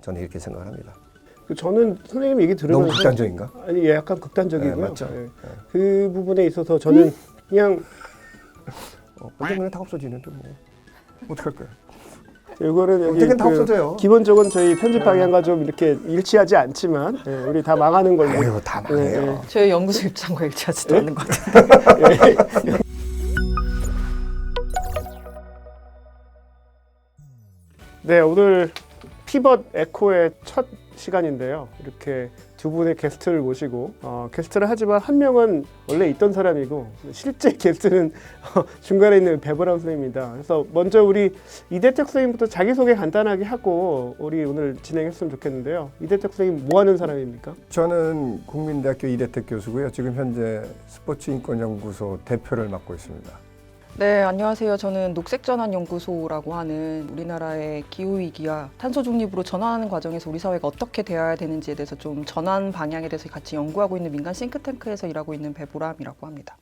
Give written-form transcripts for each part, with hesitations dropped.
저는 이렇게 생각을 합니다. 저는 선생님 얘기 들으면서 너무 극단적인가? 아니 약간 극단적이고요. 네, 맞죠. 예. 그 부분에 있어서 저는 그냥 언젠가는 다 없어지는데 뭐 어떡할 거야? 이거는 여기 언젠간 다 없어져요. 기본적으로 저희 편집 방향과 좀 이렇게 일치하지 않지만 우리 다 망하는 걸로. 아유 다 망해요. 저희 연구소 입장과 일치하지도 않는 것 같은데. 네, 오늘 피벗 에코의 첫 시간인데요. 이렇게 두 분의 게스트를 모시고 게스트를 하지만 한 명은 원래 있던 사람이고 실제 게스트는 중간에 있는 배보람 선생님입니다. 그래서 먼저 우리 이대택 선생님부터 자기소개 간단하게 하고 우리 오늘 진행했으면 좋겠는데요. 이대택 선생님 뭐 하는 사람입니까? 저는 국민대학교 이대택 교수고요. 지금 현재 스포츠인권연구소 대표를 맡고 있습니다. 네, 안녕하세요. 저는 녹색전환연구소라고 하는 우리나라의 기후위기와 탄소 중립으로 전환하는 과정에서 우리 사회가 어떻게 되어야 되는지에 대해서 좀 전환 방향에 대해서 같이 연구하고 있는 민간 싱크탱크에서 일하고 있는 배보람이라고 합니다.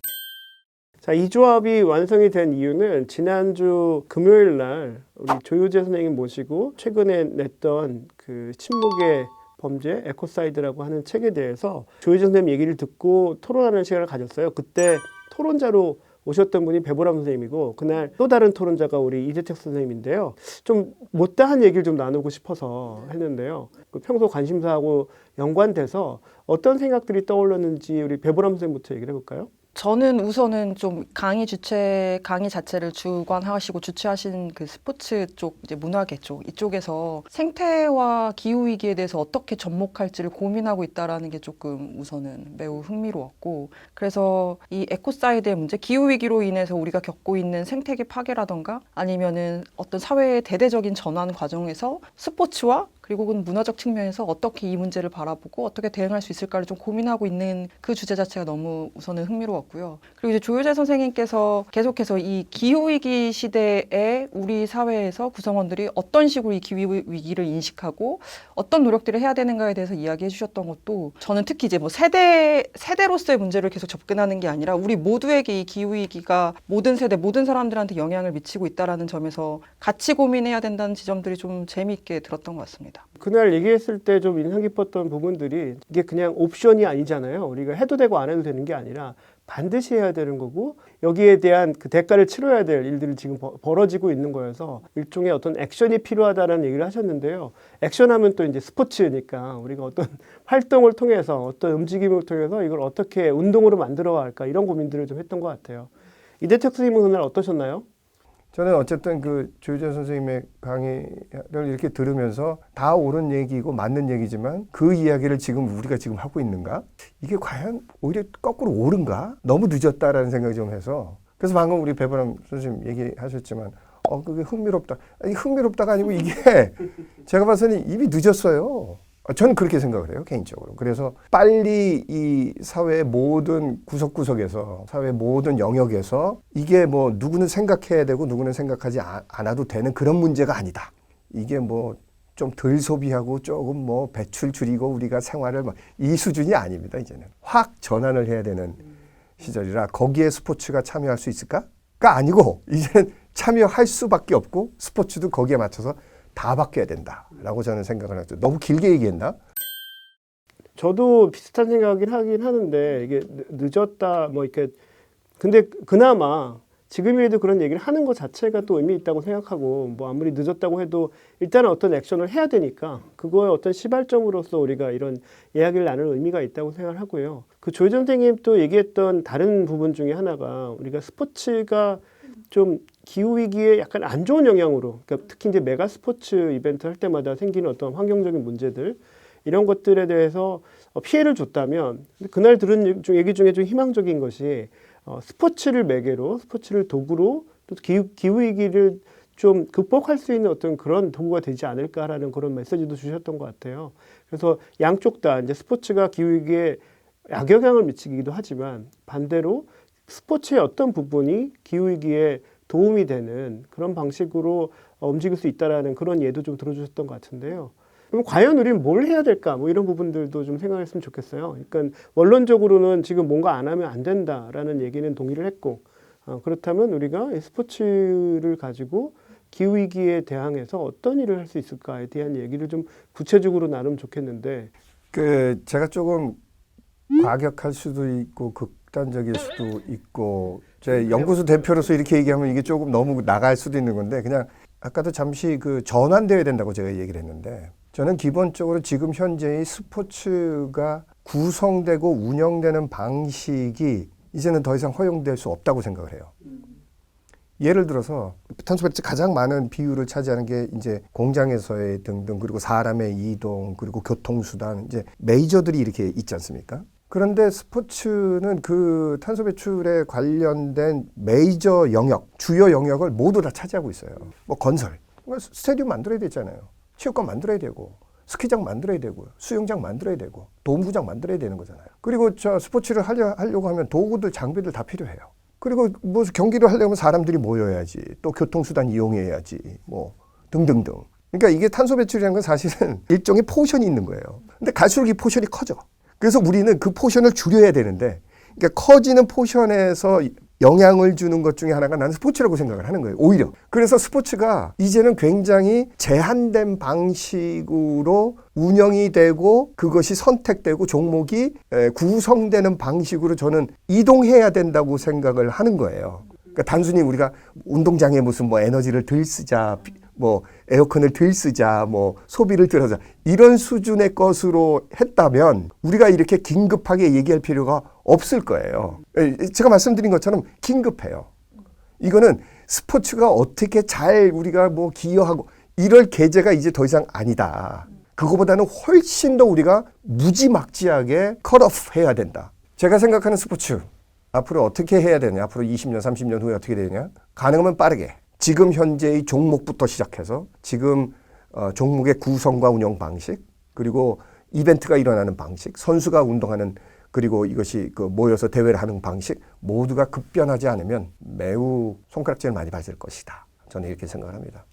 자, 이 조합이 완성이 된 이유는 지난주 금요일 날 우리 조효재 선생님 모시고 최근에 냈던 그 침묵의 범죄 에코사이드라고 하는 책에 대해서 조효재 선생님 얘기를 듣고 토론하는 시간을 가졌어요. 그때 토론자로 오셨던 분이 배보람 선생님이고 그날 또 다른 토론자가 우리 이대택 선생님인데요. 좀 못다한 얘기를 좀 나누고 싶어서 했는데요. 그 평소 관심사하고 연관돼서 어떤 생각들이 떠올랐는지 우리 배보람 선생님부터 얘기를 해볼까요? 저는 우선은 좀 강의 자체를 주관하시고 주최하신 그 스포츠 쪽, 이제 문화계 쪽, 이쪽에서 생태와 기후위기에 대해서 어떻게 접목할지를 고민하고 있다라는 게 조금 우선은 매우 흥미로웠고, 그래서 이 에코사이드의 문제, 기후위기로 인해서 우리가 겪고 있는 생태계 파괴라던가 아니면은 어떤 사회의 대대적인 전환 과정에서 스포츠와 그리고 문화적 측면에서 어떻게 이 문제를 바라보고 어떻게 대응할 수 있을까를 좀 고민하고 있는 그 주제 자체가 너무 우선은 흥미로웠고요. 그리고 이제 조효재 선생님께서 계속해서 이 기후위기 시대에 우리 사회에서 구성원들이 어떤 식으로 이 기후위기를 인식하고 어떤 노력들을 해야 되는가에 대해서 이야기해 주셨던 것도 저는 특히 이제 뭐 세대로서의 문제를 계속 접근하는 게 아니라 우리 모두에게 이 기후위기가 모든 세대, 모든 사람들한테 영향을 미치고 있다라는 점에서 같이 고민해야 된다는 지점들이 좀 재미있게 들었던 것 같습니다. 그날 얘기했을 때 좀 인상 깊었던 부분들이 이게 그냥 옵션이 아니잖아요. 우리가 해도 되고 안 해도 되는 게 아니라 반드시 해야 되는 거고 여기에 대한 그 대가를 치러야 될 일들이 지금 벌어지고 있는 거여서 일종의 어떤 액션이 필요하다는 얘기를 하셨는데요. 액션하면 또 이제 스포츠니까 우리가 어떤 활동을 통해서 어떤 움직임을 통해서 이걸 어떻게 운동으로 만들어야 할까 이런 고민들을 좀 했던 것 같아요. 이대택 선생님은 그날 어떠셨나요? 저는 어쨌든 그 조효재 선생님의 강의를 이렇게 들으면서 다 옳은 얘기고 맞는 얘기지만 그 이야기를 지금 우리가 지금 하고 있는가? 이게 과연 오히려 거꾸로 옳은가? 너무 늦었다라는 생각이 좀 해서 그래서 방금 우리 배보람 선생님 얘기하셨지만 그게 흥미롭다. 아니, 흥미롭다가 아니고 이게 제가 봐서는 이미 늦었어요. 저는 그렇게 생각을 해요, 개인적으로. 그래서 빨리 이 사회의 모든 구석구석에서, 사회의 모든 영역에서 이게 뭐 누구는 생각해야 되고 누구는 생각하지 않아도 되는 그런 문제가 아니다. 이게 뭐 좀 덜 소비하고 조금 뭐 배출 줄이고 우리가 생활을 이 수준이 아닙니다, 이제는. 확 전환을 해야 되는 시절이라 거기에 스포츠가 참여할 수 있을까?가 아니고 이제는 참여할 수밖에 없고 스포츠도 거기에 맞춰서 다 바뀌어야 된다라고 저는 생각을 하죠. 너무 길게 얘기했나? 저도 비슷한 생각이긴 하긴 하는데 이게 늦었다 뭐 이렇게 근데 그나마 지금이라도 그런 얘기를 하는 것 자체가 또 의미 있다고 생각하고 뭐 아무리 늦었다고 해도 일단은 어떤 액션을 해야 되니까 그거의 어떤 시발점으로서 우리가 이런 이야기를 나눌 의미가 있다고 생각을 하고요. 그 조효재 선생님 또 얘기했던 다른 부분 중에 하나가 우리가 스포츠가 좀 기후위기에 약간 안 좋은 영향으로 그러니까 특히 이제 메가 스포츠 이벤트 할 때마다 생기는 어떤 환경적인 문제들 이런 것들에 대해서 피해를 줬다면 그날 들은 얘기 중에 좀 희망적인 것이 스포츠를 매개로 스포츠를 도구로 또 기후위기를 좀 극복할 수 있는 어떤 그런 도구가 되지 않을까라는 그런 메시지도 주셨던 것 같아요. 그래서 양쪽 다 이제 스포츠가 기후위기에 악영향을 미치기도 하지만 반대로 스포츠의 어떤 부분이 기후위기에 도움이 되는 그런 방식으로 움직일 수 있다라는 그런 예도 좀 들어주셨던 것 같은데요. 그럼 과연 우리는 뭘 해야 될까? 뭐 이런 부분들도 좀 생각했으면 좋겠어요. 그러니까 원론적으로는 지금 뭔가 안 하면 안 된다라는 얘기는 동의를 했고 그렇다면 우리가 이 스포츠를 가지고 기후 위기에 대항해서 어떤 일을 할 수 있을까에 대한 얘기를 좀 구체적으로 나누면 좋겠는데. 제가 조금 과격할 수도 있고 극단적일 수도 있고 제 연구소 대표로서 이렇게 얘기하면 이게 조금 너무 나갈 수도 있는 건데 그냥 아까도 잠시 전환되어야 된다고 제가 얘기를 했는데 저는 기본적으로 지금 현재의 스포츠가 구성되고 운영되는 방식이 이제는 더 이상 허용될 수 없다고 생각을 해요. 예를 들어서 탄소 배출 가장 많은 비율을 차지하는 게 이제 공장에서의 등등 그리고 사람의 이동 그리고 교통수단 이제 메이저들이 이렇게 있지 않습니까? 그런데 스포츠는 그 탄소 배출에 관련된 메이저 영역, 주요 영역을 모두 다 차지하고 있어요. 뭐 건설, 스타디움 만들어야 되잖아요. 체육관 만들어야 되고 스키장 만들어야 되고 수영장 만들어야 되고 도움구장 만들어야 되는 거잖아요. 그리고 저 스포츠를 하려고 하면 도구들, 장비들 다 필요해요. 그리고 뭐 경기를 하려면 사람들이 모여야지, 또 교통수단 이용해야지, 뭐 등등등. 그러니까 이게 탄소 배출이라는 건 사실은 일종의 포션이 있는 거예요. 근데 갈수록 이 포션이 커져. 그래서 우리는 그 포션을 줄여야 되는데, 그러니까 커지는 포션에서 영향을 주는 것 중에 하나가 나는 스포츠라고 생각을 하는 거예요. 오히려. 그래서 스포츠가 이제는 굉장히 제한된 방식으로 운영이 되고 그것이 선택되고 종목이 구성되는 방식으로 저는 이동해야 된다고 생각을 하는 거예요. 그러니까 단순히 우리가 운동장에 무슨 뭐 에너지를 덜 쓰자, 뭐 에어컨을 덜 쓰자, 뭐 소비를 덜 하자 이런 수준의 것으로 했다면 우리가 이렇게 긴급하게 얘기할 필요가 없을 거예요. 제가 말씀드린 것처럼 긴급해요. 이거는 스포츠가 어떻게 잘 우리가 뭐 기여하고 이럴 계제가 이제 더 이상 아니다. 그거보다는 훨씬 더 우리가 무지막지하게 컷오프 해야 된다. 제가 생각하는 스포츠 앞으로 어떻게 해야 되냐, 앞으로 20년, 30년 후에 어떻게 되냐, 가능하면 빠르게 지금 현재의 종목부터 시작해서 지금 종목의 구성과 운영 방식, 그리고 이벤트가 일어나는 방식, 선수가 운동하는 그리고 이것이 모여서 대회를 하는 방식 모두가 급변하지 않으면 매우 손가락질 많이 받을 것이다. 저는 이렇게 생각을 합니다.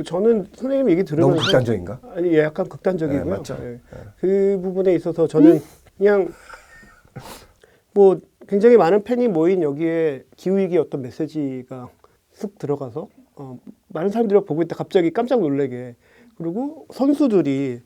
저는 선생님 얘기 들으면서 너무 극단적인가? 아니, 약간 극단적이고요. 네, 맞죠. 네. 그 부분에 있어서 저는 그냥 뭐 굉장히 많은 팬이 모인 여기에 기후위기 어떤 메시지가 쑥 들어가서 많은 사람들이 보고 있다 갑자기 깜짝 놀래게, 그리고 선수들이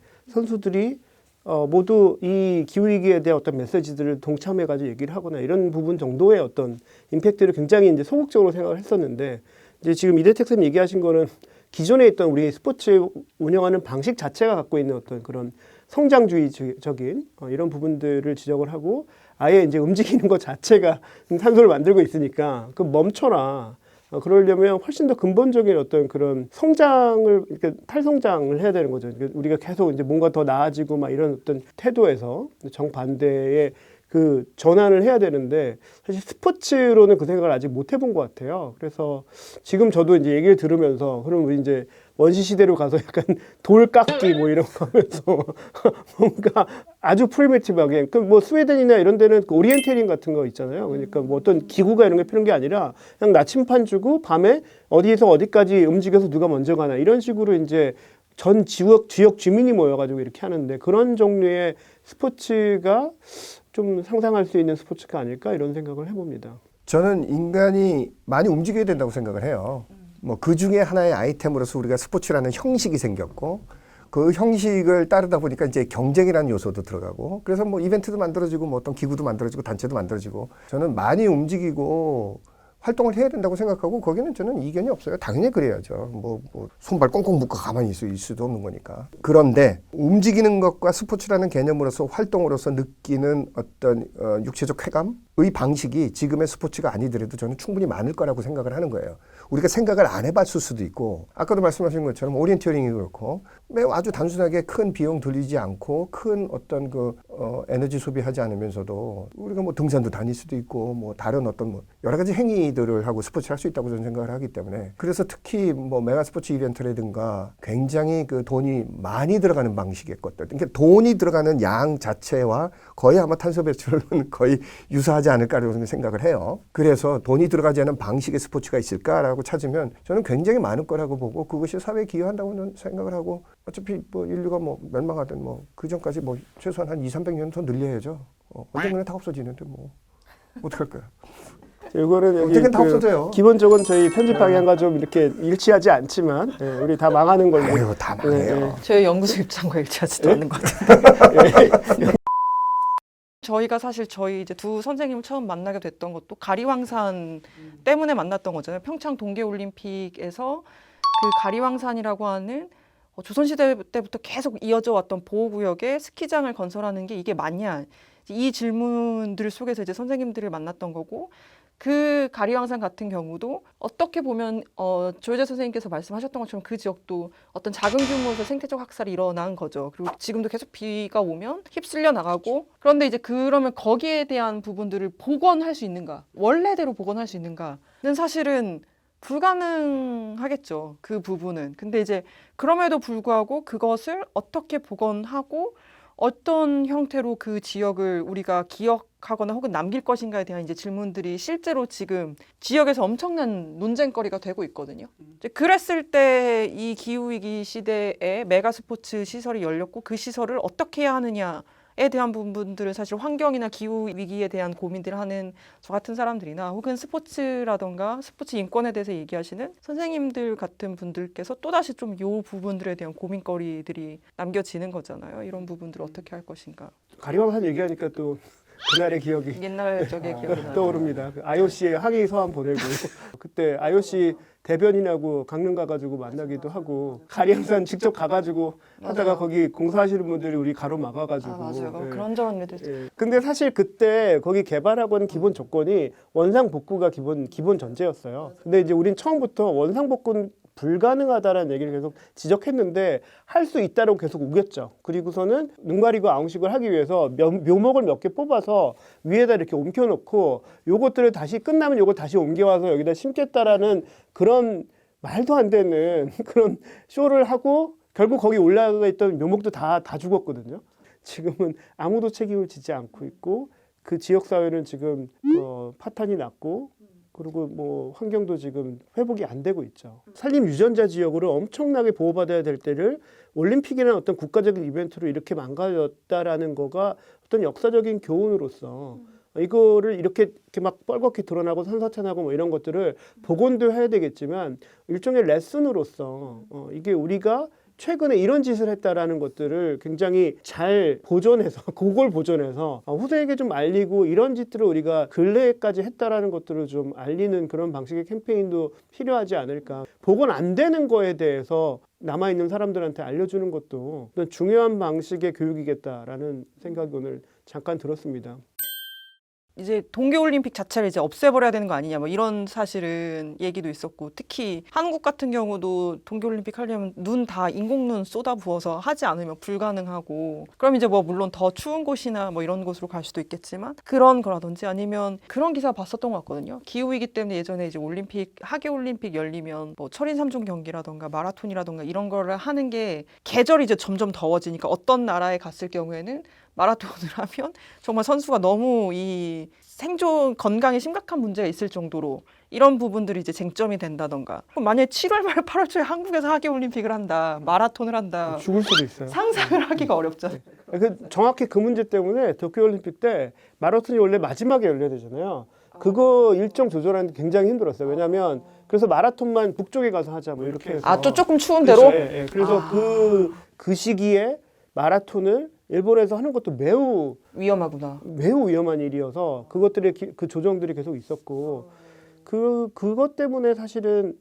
모두 이 기후위기에 대한 어떤 메시지들을 동참해가지고 얘기를 하거나 이런 부분 정도의 어떤 임팩트를 굉장히 이제 소극적으로 생각을 했었는데, 이제 지금 이대택 선생님 얘기하신 거는 기존에 있던 우리 스포츠 운영하는 방식 자체가 갖고 있는 어떤 그런 성장주의적인 이런 부분들을 지적을 하고, 아예 이제 움직이는 것 자체가 탄소를 만들고 있으니까 그 멈춰라. 그러려면 훨씬 더 근본적인 어떤 그런 성장을, 그러니까 탈성장을 해야 되는 거죠. 그러니까 우리가 계속 이제 뭔가 더 나아지고 막 이런 어떤 태도에서 정반대의 그 전환을 해야 되는데, 사실 스포츠로는 그 생각을 아직 못 해본 것 같아요. 그래서 지금 저도 이제 얘기를 들으면서 그럼 우리 이제 원시 시대로 가서 약간 돌 깎기 뭐 이런 거 하면서 뭔가 아주 프리미티브하게, 그 뭐 스웨덴이나 이런 데는 그 오리엔테링 같은 거 있잖아요. 그러니까 뭐 어떤 기구가 이런 게 필요한 게 아니라 그냥 나침판 주고 밤에 어디에서 어디까지 움직여서 누가 먼저 가나 이런 식으로 이제 전 지역 주민이 모여가지고 이렇게 하는데, 그런 종류의 스포츠가 좀 상상할 수 있는 스포츠가 아닐까 이런 생각을 해봅니다. 저는 인간이 많이 움직여야 된다고 생각을 해요. 뭐 그 중에 하나의 아이템으로서 우리가 스포츠라는 형식이 생겼고, 그 형식을 따르다 보니까 이제 경쟁이라는 요소도 들어가고, 그래서 뭐 이벤트도 만들어지고 뭐 어떤 기구도 만들어지고 단체도 만들어지고, 저는 많이 움직이고 활동을 해야 된다고 생각하고, 거기는 저는 이견이 없어요. 당연히 그래야죠. 뭐 손발 꽁꽁 묶어 가만히 있을 수도 없는 거니까. 그런데 움직이는 것과 스포츠라는 개념으로서 활동으로서 느끼는 어떤 육체적 쾌감의 방식이 지금의 스포츠가 아니더라도 저는 충분히 많을 거라고 생각을 하는 거예요. 우리가 생각을 안 해봤을 수도 있고, 아까도 말씀하신 것처럼 오리엔티어링이 그렇고 매우 아주 단순하게 큰 비용 들이지 않고 큰 어떤 에너지 소비하지 않으면서도 우리가 뭐 등산도 다닐 수도 있고 뭐 다른 어떤 뭐 여러 가지 행위들을 하고 스포츠를 할 수 있다고 저는 생각을 하기 때문에, 그래서 특히 뭐 메가 스포츠 이벤트라든가 굉장히 그 돈이 많이 들어가는 방식의 것들, 그러니까 돈이 들어가는 양 자체와 거의 아마 탄소 배출은 거의 유사하지 않을까라고 생각을 해요. 그래서 돈이 들어가지 않은 방식의 스포츠가 있을까라고 찾으면 저는 굉장히 많을 거라고 보고, 그것이 사회에 기여한다고 저는 생각을 하고, 어차피 뭐 인류가 뭐 멸망하든 뭐 그 전까지 뭐 최소한 한 200~300년 더 늘려야죠. 언젠가는 다 없어지는데 뭐 어떡할 거야. 이거는 여기 언젠간 다 없어져요. 기본적으로 저희 편집 방향과 좀 이렇게 일치하지 않지만 우리 다 망하는 걸로. 에휴, 다 망해요. 저희 연구소 입장과 일치하지도 않는 것 같은데. 저희가 사실 저희 이제 두 선생님을 처음 만나게 됐던 것도 가리왕산 때문에 만났던 거잖아요. 평창 동계올림픽에서 그 가리왕산이라고 하는 조선시대 때부터 계속 이어져 왔던 보호구역에 스키장을 건설하는 게 이게 맞냐. 이 질문들 속에서 이제 선생님들을 만났던 거고, 그 가리왕산 같은 경우도 어떻게 보면 조혜자 선생님께서 말씀하셨던 것처럼 그 지역도 어떤 작은 규모에서 생태적 학살이 일어난 거죠. 그리고 지금도 계속 비가 오면 휩쓸려 나가고, 그런데 이제 그러면 거기에 대한 부분들을 복원할 수 있는가, 원래대로 복원할 수 있는가는 사실은 불가능하겠죠. 그 부분은. 근데 이제 그럼에도 불구하고 그것을 어떻게 복원하고 어떤 형태로 그 지역을 우리가 기억하거나 혹은 남길 것인가에 대한 이제 질문들이 실제로 지금 지역에서 엄청난 논쟁거리가 되고 있거든요. 이제 그랬을 때 이 기후위기 시대에 메가스포츠 시설이 열렸고 그 시설을 어떻게 해야 하느냐에 대한 부분들은 사실 환경이나 기후위기에 대한 고민들을 하는 저 같은 사람들이나 혹은 스포츠라던가 스포츠 인권에 대해서 얘기하시는 선생님들 같은 분들께서 또다시 좀 이 부분들에 대한 고민거리들이 남겨지는 거잖아요. 이런 부분들을 어떻게 할 것인가. 가리왕산 얘기하니까 또 그날의 기억이 옛날 적의 기억이 나요. 떠오릅니다. 그 IOC에 항의 서한 보내고 그때 IOC 대변인하고 강릉 가가지고 만나기도 하고 가리왕산 직접 가가지고 하다가 맞아요. 거기 공사하시는 분들이 우리 가로막아가지고. 맞아요. 예. 그런 일들. 예. 근데 사실 그때 거기 개발하고 하는 기본 조건이 원상 복구가 기본 전제였어요. 근데 이제 우린 처음부터 원상 복구는 불가능하다라는 얘기를 계속 지적했는데 할 수 있다고 계속 우겼죠. 그리고서는 눈 가리고 아웅식을 하기 위해서 묘목을 몇 개 뽑아서 위에다 이렇게 옮겨놓고 요것들을 다시 끝나면 요걸 다시 옮겨와서 여기다 심겠다라는 그런 말도 안 되는 그런 쇼를 하고 결국 거기 올라가 있던 묘목도 다 죽었거든요. 지금은 아무도 책임을 지지 않고 있고 그 지역 사회는 지금 파탄이 났고 그리고 뭐 환경도 지금 회복이 안 되고 있죠. 산림 유전자 지역으로 엄청나게 보호받아야 될 때를 올림픽이나 어떤 국가적인 이벤트로 이렇게 망가졌다라는 거가 어떤 역사적인 교훈으로서 이거를 이렇게 막 뻘겋게 드러나고 산사천하고 뭐 이런 것들을 복원도 해야 되겠지만 일종의 레슨으로서 이게 우리가 최근에 이런 짓을 했다라는 것들을 굉장히 잘 보존해서 그걸 보존해서 후세에게 좀 알리고 이런 짓들을 우리가 근래까지 했다라는 것들을 좀 알리는 그런 방식의 캠페인도 필요하지 않을까. 복원 안 되는 거에 대해서 남아있는 사람들한테 알려주는 것도 어떤 중요한 방식의 교육이겠다라는 생각이 오늘 잠깐 들었습니다. 이제 동계올림픽 자체를 이제 없애버려야 되는 거 아니냐, 뭐 이런 사실은 얘기도 있었고, 특히 한국 같은 경우도 동계올림픽 하려면 눈 다 인공눈 쏟아부어서 하지 않으면 불가능하고, 그럼 이제 뭐 물론 더 추운 곳이나 뭐 이런 곳으로 갈 수도 있겠지만 그런 거라든지 아니면 그런 기사 봤었던 것 같거든요. 기후위기 때문에 예전에 이제 올림픽, 하계올림픽 열리면 뭐 철인 3종 경기라던가 마라톤이라던가 이런 거를 하는 게 계절이 이제 점점 더워지니까 어떤 나라에 갔을 경우에는 마라톤을 하면 정말 선수가 너무 이 생존 건강에 심각한 문제가 있을 정도로 이런 부분들이 이제 쟁점이 된다던가. 그럼 만약에 7월 말 8월 초에 한국에서 하계올림픽을 한다, 마라톤을 한다, 죽을 수도 있어요. 상상을 하기가 어렵잖아요. 정확히 그 문제 때문에 도쿄올림픽 때 마라톤이 원래 마지막에 열려야 되잖아요. 그거 일정 조절하는 게 굉장히 힘들었어요. 왜냐하면 그래서 마라톤만 북쪽에 가서 하자 뭐 이렇게 해서. 아, 또 조금 추운 그렇죠. 데로? 예, 예. 그래서 그 시기에 마라톤을 일본에서 하는 것도 매우 위험하구나. 위험한 일이어서 그것들의 그 조정들이 계속 있었고 그것 때문에 사실은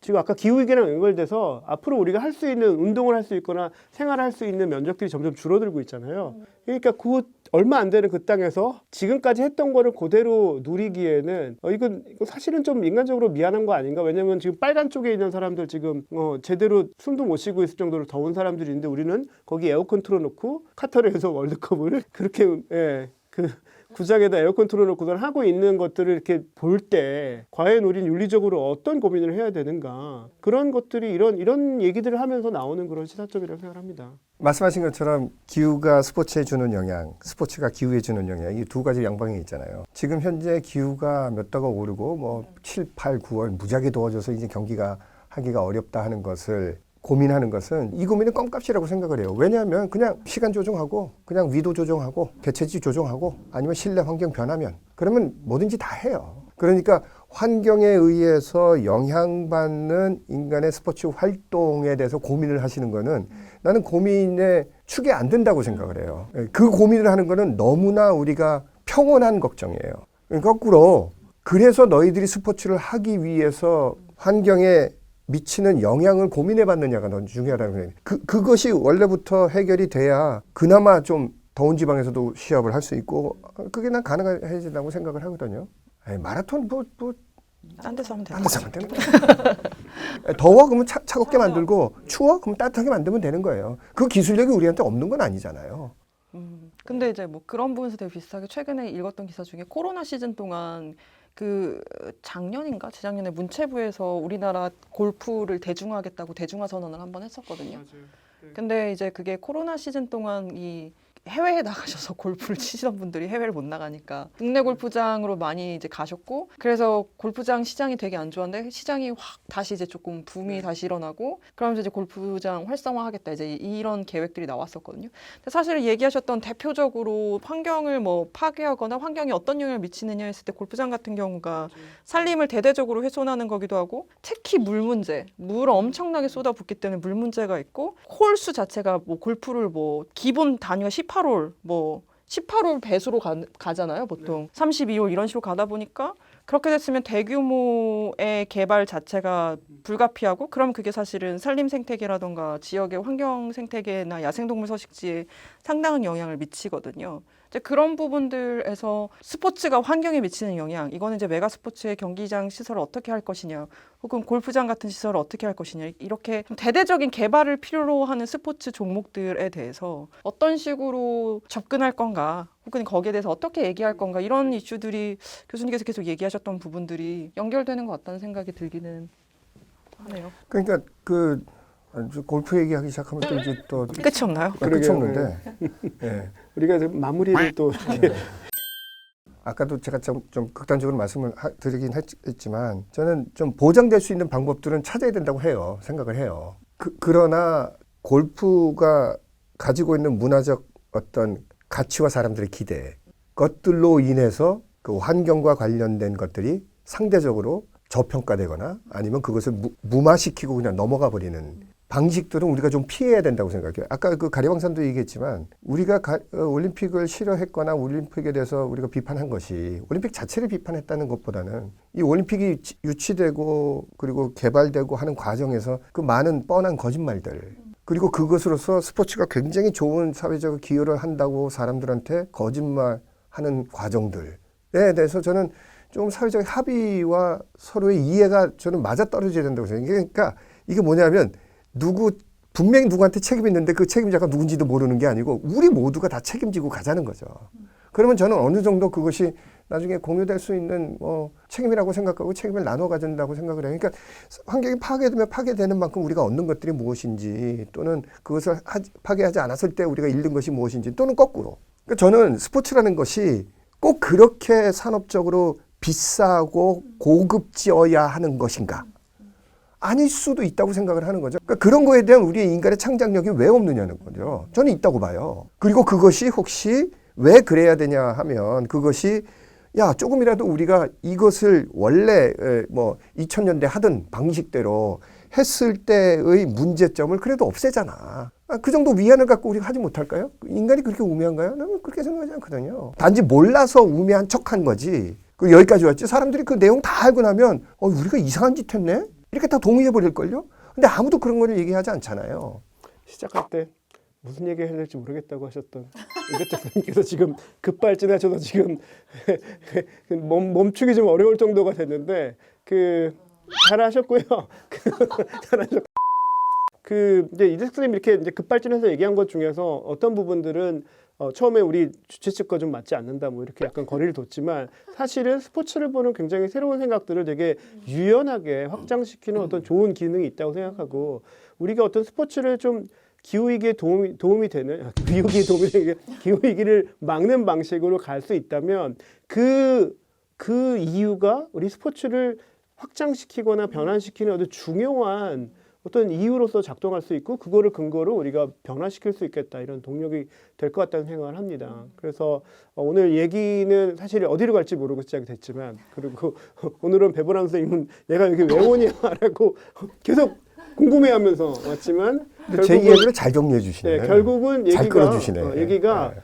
지금 아까 기후위기랑 연결돼서 앞으로 우리가 할 수 있는 운동을 할 수 있거나 생활할 수 있는 면적들이 점점 줄어들고 있잖아요. 그러니까 그 얼마 안 되는 그 땅에서 지금까지 했던 거를 그대로 누리기에는 이건 사실은 좀 인간적으로 미안한 거 아닌가? 왜냐면 지금 빨간 쪽에 있는 사람들 지금 제대로 숨도 못 쉬고 있을 정도로 더운 사람들이 있는데 우리는 거기 에어컨 틀어놓고 카타르에서 월드컵을 그렇게 그 구장에다 에어컨 틀어놓고 하고 있는 것들을 이렇게 볼 때 과연 우리는 윤리적으로 어떤 고민을 해야 되는가 그런 것들이 이런 얘기들을 하면서 나오는 그런 시사점이라고 생각합니다. 말씀하신 것처럼 기후가 스포츠에 주는 영향, 스포츠가 기후에 주는 영향, 이 두 가지 양방이 있잖아요. 지금 현재 기후가 몇 도가 오르고 뭐 7, 8, 9월 무지하게 더워져서 이제 경기가 하기가 어렵다 하는 것을 고민하는 것은 이 고민은 껌값이라고 생각을 해요. 왜냐하면 그냥 시간 조정하고 그냥 위도 조정하고 개체지 조정하고 아니면 실내 환경 변하면 그러면 뭐든지 다 해요. 그러니까 환경에 의해서 영향받는 인간의 스포츠 활동에 대해서 고민을 하시는 거는 나는 고민의 축에 안 든다고 생각을 해요. 그 고민을 하는 거는 너무나 우리가 평온한 걱정이에요. 거꾸로 그래서 너희들이 스포츠를 하기 위해서 환경에 미치는 영향을 고민해 봤느냐가 너무 중요하다는 거예요. 그것이 원래부터 해결이 돼야 그나마 좀 더운 지방에서도 시합을 할 수 있고 그게 난 가능해진다고 생각을 하거든요. 아니, 마라톤 딴 데서 하면 돼요. 딴 데서 하면 되는 거예요. 더워? 그러면 차갑게 만들고 추워? 그럼 따뜻하게 만들면 되는 거예요. 그 기술력이 우리한테 없는 건 아니잖아요. 근데 이제 뭐 그런 부분에서 되게 비슷하게 최근에 읽었던 기사 중에 코로나 시즌 동안 그 작년인가 재작년에 문체부에서 우리나라 골프를 대중화하겠다고 대중화 선언을 한번 했었거든요. 근데 이제 그게 코로나 시즌 동안 이 해외에 나가셔서 골프를 치시던 분들이 해외를 못 나가니까 국내 골프장으로 많이 이제 가셨고 그래서 골프장 시장이 되게 안 좋았는데 시장이 확 다시 이제 조금 붐이 다시 일어나고 그러면서 이제 골프장 활성화하겠다 이제 이런 계획들이 나왔었거든요. 근데 사실 얘기하셨던 대표적으로 환경을 뭐 파괴하거나 환경에 어떤 영향을 미치느냐 했을 때 골프장 같은 경우가 산림을 대대적으로 훼손하는 거기도 하고 특히 물 문제, 물을 엄청나게 쏟아붓기 때문에 물 문제가 있고 홀수 자체가 뭐 골프를 뭐 기본 단위가 18홀 뭐 18홀 배수로 가잖아요 보통 32홀 이런 식으로 가다 보니까 그렇게 됐으면 대규모의 개발 자체가 불가피하고 그럼 그게 사실은 산림 생태계라던가 지역의 환경 생태계나 야생동물 서식지에 상당한 영향을 미치거든요. 이제 그런 부분들에서 스포츠가 환경에 미치는 영향, 이거는 이제 메가 스포츠의 경기장 시설을 어떻게 할 것이냐, 혹은 골프장 같은 시설을 어떻게 할 것이냐, 이렇게 좀 대대적인 개발을 필요로 하는 스포츠 종목들에 대해서 어떤 식으로 접근할 건가, 혹은 거기에 대해서 어떻게 얘기할 건가, 이런 이슈들이 교수님께서 계속 얘기하셨던 부분들이 연결되는 것 같다는 생각이 들기는 하네요. 그러니까 골프 얘기하기 시작하면 또 이제 또 끝이 없나요? 끝이 없는데 예. 우리가 이제 마무리를 또 이렇게 아까도 제가 좀 극단적으로 말씀을 드리긴 했지만 저는 좀 보장될 수 있는 방법들은 찾아야 된다고 해요. 생각을 해요. 그러나 골프가 가지고 있는 문화적 어떤 가치와 사람들의 기대 것들로 인해서 그 환경과 관련된 것들이 상대적으로 저평가되거나 아니면 그것을 무마시키고 그냥 넘어가 버리는 방식들은 우리가 좀 피해야 된다고 생각해요. 아까 그 가리방산도 얘기했지만 우리가 올림픽을 싫어했거나 올림픽에 대해서 우리가 비판한 것이 올림픽 자체를 비판했다는 것보다는 이 올림픽이 유치되고 그리고 개발되고 하는 과정에서 그 많은 뻔한 거짓말들 그리고 그것으로서 스포츠가 굉장히 좋은 사회적 기여를 한다고 사람들한테 거짓말하는 과정들에 대해서 저는 좀 사회적 합의와 서로의 이해가 저는 맞아떨어져야 된다고 생각해요. 그러니까 이게 뭐냐면 분명히 누구한테 책임이 있는데 그 책임자가 누군지도 모르는 게 아니고 우리 모두가 다 책임지고 가자는 거죠. 그러면 저는 어느 정도 그것이 나중에 공유될 수 있는 책임이라고 생각하고 책임을 나눠 가진다고 생각을 해요. 그러니까 환경이 파괴되면 파괴되는 만큼 우리가 얻는 것들이 무엇인지 또는 그것을 파괴하지 않았을 때 우리가 잃는 것이 무엇인지 또는 거꾸로. 그러니까 저는 스포츠라는 것이 꼭 그렇게 산업적으로 비싸고 고급지어야 하는 것인가? 아닐 수도 있다고 생각을 하는 거죠. 그러니까 그런 거에 대한 우리의 인간의 창작력이 왜 없느냐는 거죠. 저는 있다고 봐요. 그리고 그것이 혹시 왜 그래야 되냐 하면 그것이 조금이라도 우리가 이것을 원래 2000년대 하던 방식대로 했을 때의 문제점을 그래도 없애잖아. 그 정도 위안을 갖고 우리가 하지 못할까요? 인간이 그렇게 우매한가요? 나는 그렇게 생각하지 않거든요. 단지 몰라서 우매한 척한 거지. 여기까지 왔지. 사람들이 그 내용 다 알고 나면 우리가 이상한 짓 했네? 이렇게 다 동의해버릴걸요? 근데 아무도 그런 걸 얘기하지 않잖아요. 시작할 때 무슨 얘기 해야 될지 모르겠다고 하셨던 이것도 선생님께서 지금 급발진하셔서 지금 멈추기 좀 어려울 정도가 됐는데 잘하셨고요. 잘하셨고 이제 이재석 선생님 이렇게 이제 급발진해서 얘기한 것 중에서 어떤 부분들은 처음에 우리 주최 측과 좀 맞지 않는다 뭐 이렇게 약간 거리를 뒀지만 사실은 스포츠를 보는 굉장히 새로운 생각들을 되게 유연하게 확장시키는 어떤 좋은 기능이 있다고 생각하고 우리가 어떤 스포츠를 좀 기후위기에 도움이 되는 기후위기를 막는 방식으로 갈 수 있다면 그 이유가 우리 스포츠를 확장시키거나 변환시키는 아주 중요한 어떤 이유로서 작동할 수 있고 그거를 근거로 우리가 변화시킬 수 있겠다 이런 동력이 될 것 같다는 생각을 합니다. 그래서 오늘 얘기는 사실 어디로 갈지 모르고 시작이 됐지만 그리고 오늘은 배보람 선생님은 얘가 여기 왜 오냐라고 계속 궁금해하면서 왔지만 제 이야기를 잘 정리해 주시네. 네, 결국은 잘 얘기가 끌어주시네. 얘기가 네.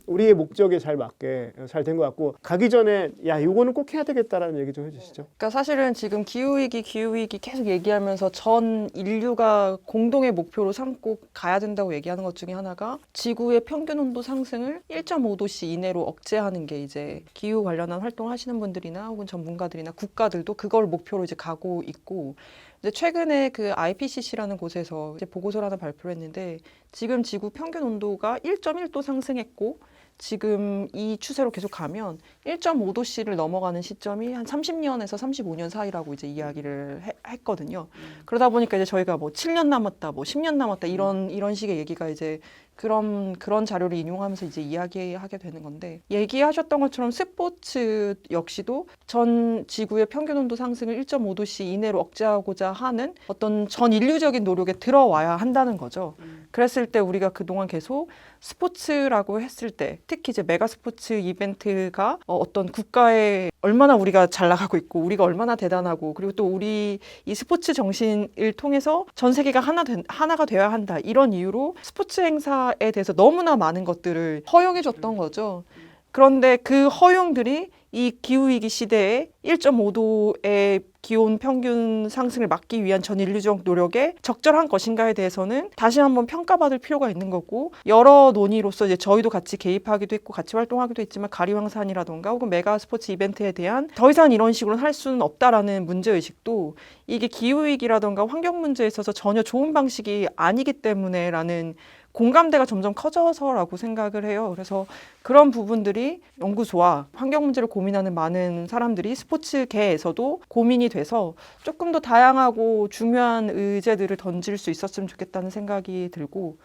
우리의 목적에 잘 맞게 잘 된 것 같고 가기 전에 야 이거는 꼭 해야 되겠다라는 얘기 좀 해주시죠. 그러니까 사실은 지금 기후위기 계속 얘기하면서 전 인류가 공동의 목표로 삼고 가야 된다고 얘기하는 것 중에 하나가 지구의 평균 온도 상승을 1.5도씨 이내로 억제하는 게 이제 기후 관련한 활동을 하시는 분들이나 혹은 전문가들이나 국가들도 그걸 목표로 이제 가고 있고 이제 최근에 그 IPCC라는 곳에서 이제 보고서를 하나 발표를 했는데 지금 지구 평균 온도가 1.1도 상승했고 지금 이 추세로 계속 가면 1.5도씨를 넘어가는 시점이 한 30년에서 35년 사이라고 이제 이야기를 했거든요. 그러다 보니까 이제 저희가 뭐 7년 남았다, 뭐 10년 남았다 이런 식의 얘기가 이제 그런 자료를 인용하면서 이제 이야기하게 되는 건데 얘기하셨던 것처럼 스포츠 역시도 전 지구의 평균 온도 상승을 1.5도씨 이내로 억제하고자 하는 어떤 전 인류적인 노력에 들어와야 한다는 거죠. 그랬을 때 우리가 그동안 계속 스포츠라고 했을 때 특히 이제 메가 스포츠 이벤트가 어떤 국가에 얼마나 우리가 잘 나가고 있고 우리가 얼마나 대단하고 그리고 또 우리 이 스포츠 정신을 통해서 전 세계가 하나가 되어야 한다 이런 이유로 스포츠 행사에 대해서 너무나 많은 것들을 허용해 줬던 거죠. 그런데 그 허용들이 이 기후위기 시대에 1.5도의 기온 평균 상승을 막기 위한 전 인류적 노력에 적절한 것인가에 대해서는 다시 한번 평가받을 필요가 있는 거고 여러 논의로서 이제 저희도 같이 개입하기도 했고 같이 활동하기도 했지만 가리황산이라던가 혹은 메가 스포츠 이벤트에 대한 더 이상 이런 식으로는 할 수는 없다라는 문제의식도 이게 기후위기라던가 환경 문제에 있어서 전혀 좋은 방식이 아니기 때문에라는 공감대가 점점 커져서라고 생각을 해요. 그래서 그런 부분들이 연구소와 환경 문제를 고민하는 많은 사람들이 스포츠계에서도 고민이 돼서 조금 더 다양하고 중요한 의제들을 던질 수 있었으면 좋겠다는 생각이 들고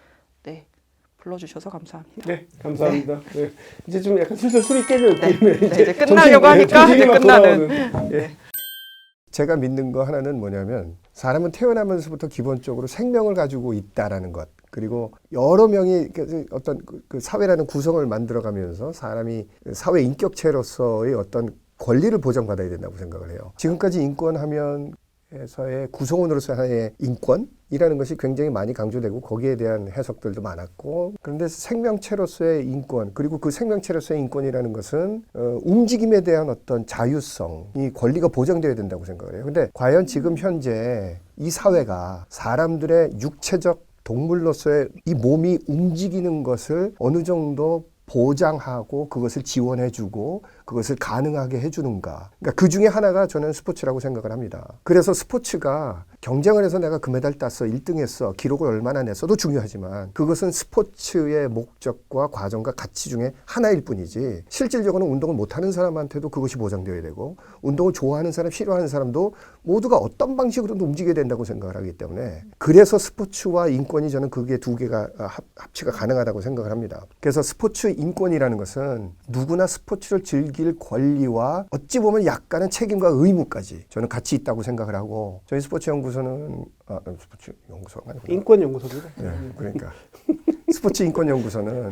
네, 불러주셔서 감사합니다. 네, 감사합니다. 네. 이제 좀 약간 슬슬 술이 깨는 느낌에 네, 이제 끝나려고 하니까 이제 끝나는. 네. 제가 믿는 거 하나는 뭐냐면 사람은 태어나면서부터 기본적으로 생명을 가지고 있다라는 것 그리고 여러 명이 어떤 그 사회라는 구성을 만들어가면서 사람이 사회 인격체로서의 어떤 권리를 보장받아야 된다고 생각을 해요. 지금까지 인권하면에서의 구성원으로서의 하나의 인권이라는 것이 굉장히 많이 강조되고 거기에 대한 해석들도 많았고 그런데 생명체로서의 인권 그리고 그 생명체로서의 인권이라는 것은 움직임에 대한 어떤 자유성, 이 권리가 보장되어야 된다고 생각을 해요. 근데 과연 지금 현재 이 사회가 사람들의 육체적 동물로서의 이 몸이 움직이는 것을 어느 정도 보장하고 그것을 지원해주고 그것을 가능하게 해주는가. 그러니까 그 중에 하나가 저는 스포츠라고 생각을 합니다. 그래서 스포츠가 경쟁을 해서 내가 금메달 땄어, 1등 했어, 기록을 얼마나 냈어도 중요하지만 그것은 스포츠의 목적과 과정과 가치 중에 하나일 뿐이지 실질적으로 운동을 못하는 사람한테도 그것이 보장되어야 되고 운동을 좋아하는 사람, 싫어하는 사람도 모두가 어떤 방식으로도 움직여야 된다고 생각을 하기 때문에 그래서 스포츠와 인권이 저는 그게 두 개가 합치가 가능하다고 생각을 합니다. 그래서 스포츠 인권이라는 것은 누구나 스포츠를 즐길 권리와 어찌 보면 약간은 책임과 의무까지 저는 같이 있다고 생각을 하고 저희 스포츠 연구소는 스포츠 연구소가 아니구나. 인권 연구소입니다. 네, 그러니까 스포츠 인권 연구소는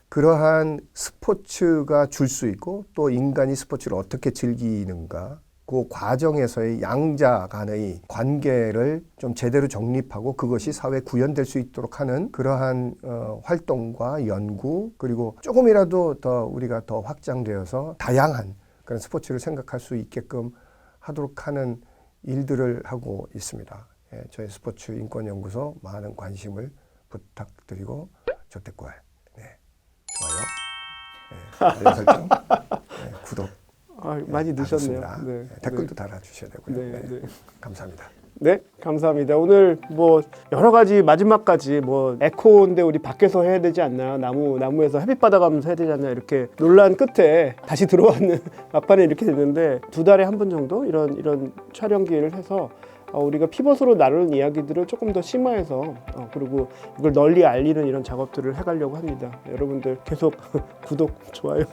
그러한 스포츠가 줄 수 있고 또 인간이 스포츠를 어떻게 즐기는가 그 과정에서의 양자 간의 관계를 좀 제대로 정립하고 그것이 사회에 구현될 수 있도록 하는 그러한 활동과 연구 그리고 조금이라도 더 우리가 더 확장되어서 다양한 그런 스포츠를 생각할 수 있게끔 하도록 하는 일들을 하고 있습니다. 예, 저희 스포츠 인권연구소 많은 관심을 부탁드리고 조태꿀 좋아요, 알림 설정, 구독 많이 늦었네요. 네, 댓글도 달아주셔야 되고요. 네, 네. 감사합니다. 네, 감사합니다. 오늘 뭐 여러 가지 마지막까지 뭐 에코인데 우리 밖에서 해야 되지 않나, 나무에서 햇빛 받아가면서 해야 되지 않나 이렇게 논란 끝에 다시 들어왔는 막판에 이렇게 됐는데 2달에 한 번 정도 이런 촬영 기회를 해서 우리가 피벗으로 나누는 이야기들을 조금 더 심화해서 그리고 이걸 널리 알리는 이런 작업들을 해가려고 합니다. 여러분들 계속 구독, 좋아요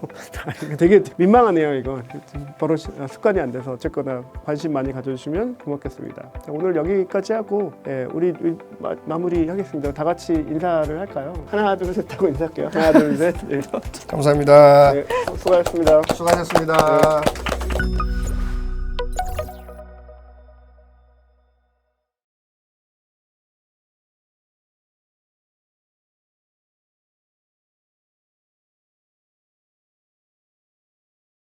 되게 민망하네요. 이거 버릇 습관이 안 돼서 어쨌거나 관심 많이 가져주시면 고맙겠습니다. 자, 오늘 여기까지 하고 우리 마무리하겠습니다. 다 같이 인사를 할까요? 하나 둘 셋 하고 인사할게요. 하나 둘 셋. 네. 감사합니다. 네, 수고하셨습니다. 수고하셨습니다.